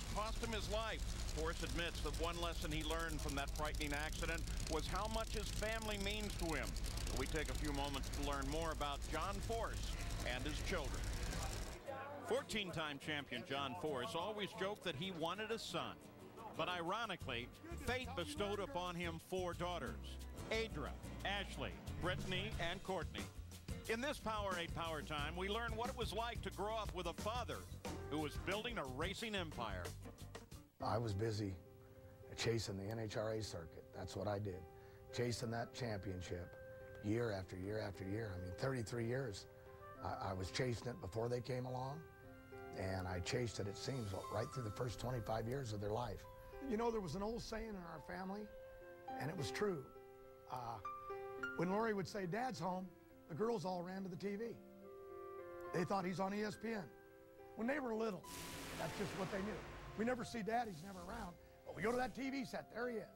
almost cost him his life. Force admits that one lesson he learned from that frightening accident was how much his family means to him. We take a few moments to learn more about John Force and his children. 14-time champion John Force always joked that he wanted a son. But ironically, fate bestowed upon him 4 daughters: Adra, Ashley, Brittany, and Courtney. In this Powerade PowerTime, we learn what it was like to grow up with a father who was building a racing empire. I was busy chasing the NHRA circuit. That's what I did. Chasing that championship year after year after year. I mean, 33 years. I was chasing it before they came along, and I chased it seems, right through the first 25 years of their life. You know, there was an old saying in our family, and it was true. When Lori would say, "Dad's home," the girls all ran to the TV. They thought he's on ESPN. When they were little, that's just what they knew. We never see Dad, he's never around. But we go to that TV set, there he is.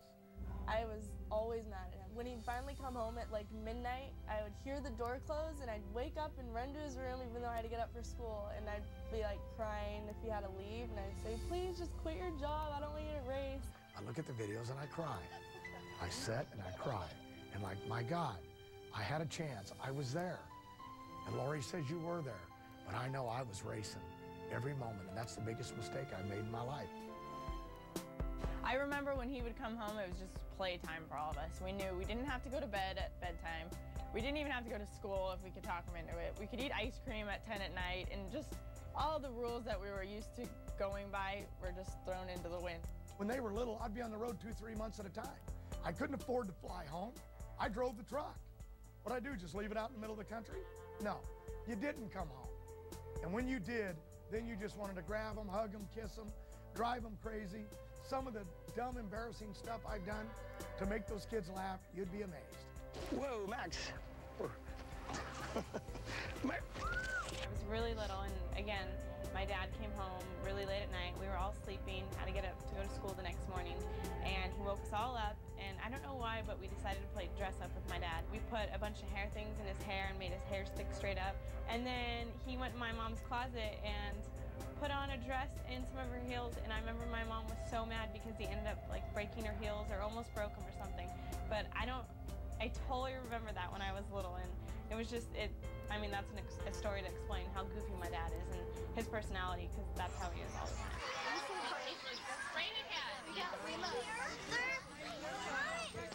I was always mad at him. When he'd finally come home at like midnight, I would hear the door close and I'd wake up and run to his room even though I had to get up for school. And I'd be like crying if he had to leave. And I'd say, "Please just quit your job. I don't want you to race." I look at the videos and I cry. I sit and I cry. And like, my God, I had a chance. I was there. And Lori says you were there. But I know I was racing every moment. And that's the biggest mistake I made in my life. I remember when he would come home, it was just playtime for all of us. We knew we didn't have to go to bed at bedtime. We didn't even have to go to school if we could talk him into it. We could eat ice cream at 10 at night, and just all the rules that we were used to going by were just thrown into the wind. When they were little, I'd be on the road 2-3 months at a time. I couldn't afford to fly home. I drove the truck. What'd I do, just leave it out in the middle of the country? No, you didn't come home. And when you did, then you just wanted to grab them, hug them, kiss them, drive them crazy. Some of the dumb, embarrassing stuff I've done to make those kids laugh, you'd be amazed. Whoa, Max. I was really little, and again, my dad came home really late at night. We were all sleeping, had to get up to go to school the next morning, and he woke us all up, and I don't know why, but we decided to play dress up with my dad. We put a bunch of hair things in his hair and made his hair stick straight up, and then he went in my mom's closet and put on a dress and some of her heels, and I remember my mom was so mad because he ended up like breaking her heels or almost broke them or something. But I totally remember that when I was little, and it was just, I mean, that's a story to explain how goofy my dad is and his personality, because that's how he is all the time.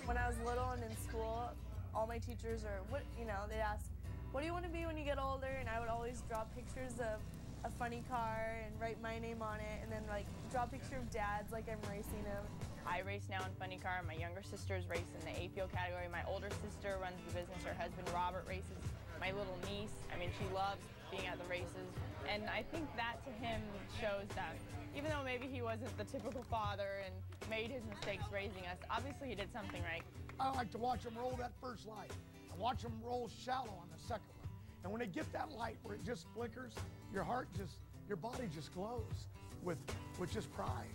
When I was little and in school, all my teachers they'd ask, "What do you want to be when you get older?" And I would always draw pictures of a funny car and write my name on it, and then like draw a picture of Dad's like I'm racing him. I race now in funny car. My younger sisters race in the APO category. My older sister runs the business. Her husband Robert races. My little niece, I mean, she loves being at the races, and I think that to him shows that even though maybe he wasn't the typical father and made his mistakes raising us, obviously he did something right. I like to watch them roll that first light. I watch them roll shallow on the second one. And when they get that light where it just flickers, your body just glows with just pride.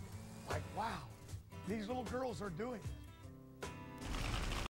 Like, wow, these little girls are doing it.